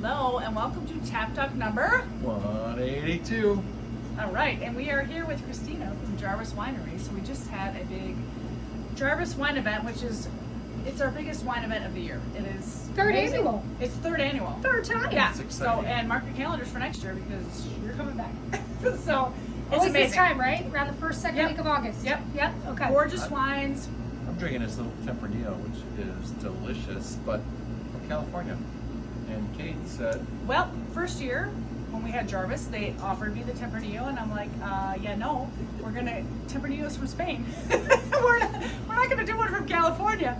Hello and welcome to Tap Talk number 182. All right, and we are here with Christina from Jarvis Winery. So we just had a big Jarvis wine event, it's our biggest wine event of the year. It is Third amazing. annual. It's third annual. Third time. Yeah. That's So exciting. and mark your calendars for next year because you're coming back. So it's Always amazing. this time, right? Around the first, second Yep. week of August. Yep. Yep. Okay. Gorgeous wines. I'm drinking this little Tempranillo, which is delicious, but from California. And Kate said, Well, first year when we had Jarvis, they offered me the Tempranillo, and I'm like, yeah, no, Tempranillo's from Spain. we're not gonna do one from California.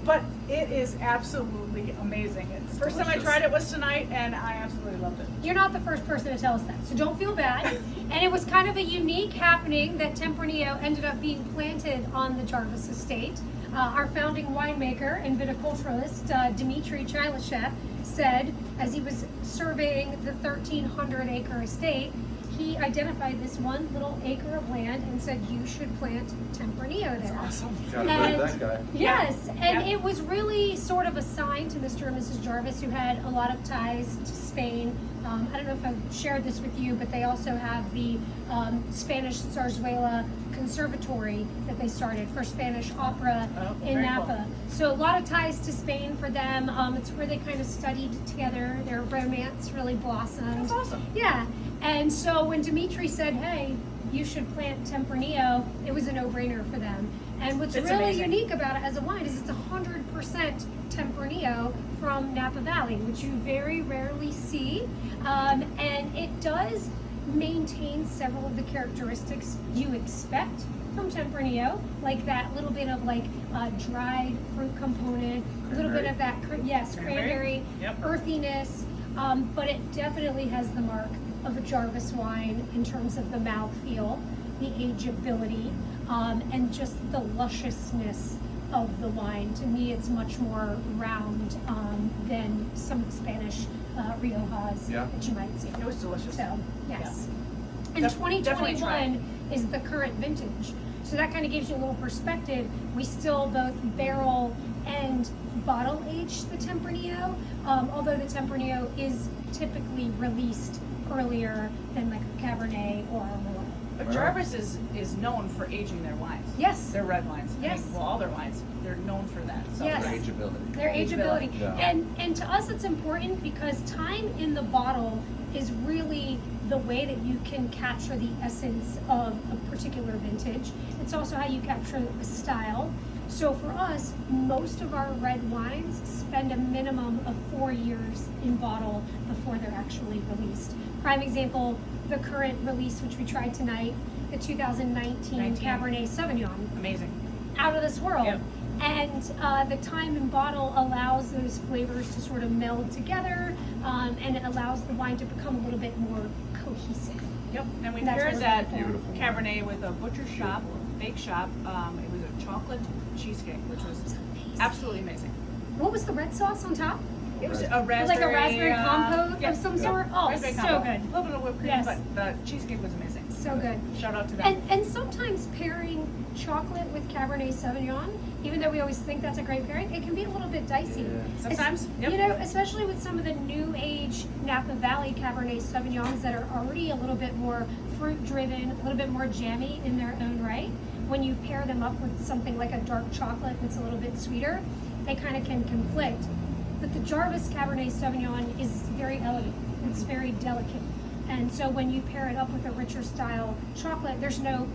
But it is absolutely amazing. The first time I delicious. tried it was tonight, and I absolutely loved it. You're not the first person to tell us that, so don't feel bad. And it was kind of a unique happening that Tempranillo ended up being planted on the Jarvis estate. Our founding winemaker and viticulturalist, Dmitry Chilyshev, said as he was surveying the 1,300-acre estate, he identified this one little acre of land and said, you should plant Tempranillo there. Awesome. gotta believe that guy. Yes, and Yeah. it was really sort of a sign to Mr. and Mrs. Jarvis, who had a lot of ties to Spain. I don't know if I've shared this with you, but they also have the Spanish Zarzuela Conservatory that they started for Spanish opera in very Napa. So a lot of ties to Spain for them. It's where they kind of studied together. Their romance really blossomed. That's awesome. Yeah, and so when Dimitri said, hey, you should plant Tempranillo, it was a no-brainer for them. And what's It's really amazing. unique about it as a wine is it's 100% Tempranillo from Napa Valley, which you very rarely see. And it does maintain several of the characteristics you expect from Tempranillo, like that little bit of dried fruit component, a little bit of that, cranberry, Yep. earthiness, but it definitely has the mark of a Jarvis wine in terms of the mouthfeel, the ageability, and just the lusciousness of the wine. To me, it's much more round than some of the Spanish Riojas Yeah. that you might see. It was delicious. So, yes. And Definitely try 2021 is the current vintage. So that kind of gives you a little perspective. We still both barrel and bottle age the Tempranillo, although the Tempranillo is typically released earlier than like a Cabernet or a Merlot. But Wow. Jarvis is known for aging their wines. Yes. Their red wines. Yes. Well, all their wines. They're known for that. So Yes. For ageability. Their ageability. Yeah. And to us it's important because time in the bottle is really the way that you can capture the essence of a particular vintage. It's also how you capture the style. So for us, most of our red wines spend a minimum of 4 years in bottle before they're actually released. Prime example, the current release, which we tried tonight, the 2019 Cabernet Sauvignon. amazing. Out of this world. Yep. And the time in bottle allows those flavors to sort of meld together, and it allows the wine to become a little bit more cohesive. Yep. And we That's paired what that we're looking for. Cabernet with a butcher shop, bake shop. It was a chocolate cheesecake, which was Amazing. absolutely amazing. What was the red sauce on top? It was Raspberry. a raspberry, Like a raspberry compote yeah, of some yeah. sort? Oh, raspberry so compote. good. A little bit of whipped cream, Yes. but the cheesecake was amazing. So good. Shout out to them. And sometimes pairing chocolate with Cabernet Sauvignon, even though we always think that's a great pairing, it can be a little bit dicey. Yeah. Sometimes, yep. You know, especially with some of the new age Napa Valley Cabernet Sauvignons that are already a little bit more fruit driven, a little bit more jammy in their own right. When you pair them up with something like a dark chocolate that's a little bit sweeter, they kind of can conflict. But the Jarvis Cabernet Sauvignon is very elegant. It's very delicate. And so when you pair it up with a richer style chocolate, there's no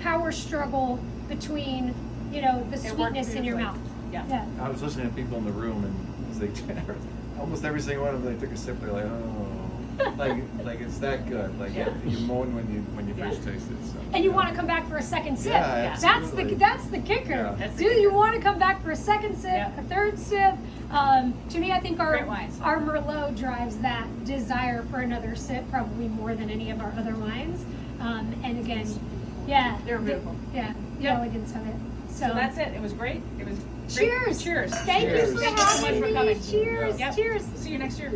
power struggle between, the It worked sweetness in your mouth. beautifully. Yeah. I was listening to people in the room, and as they almost every single one of them, they took a sip. They're like, oh, like it's that good. Like Yeah. you moan when you Yeah. first taste it. So. And you want to come back for a second sip. Yeah, absolutely. That's the kicker. Yeah. That's the Do you kicker. want to come back for a second sip, Yeah. a third sip? To me, I think Great wines. our Merlot drives that desire for another sip probably more than any of our other wines. And again, yeah, They were beautiful. Yeah, the Yep. elegance of it. So that's it. It was great. It was great. Cheers. Cheers. Thank Cheers. you for Thank you so much having for me. coming. Cheers. Yep. Cheers. See you next year.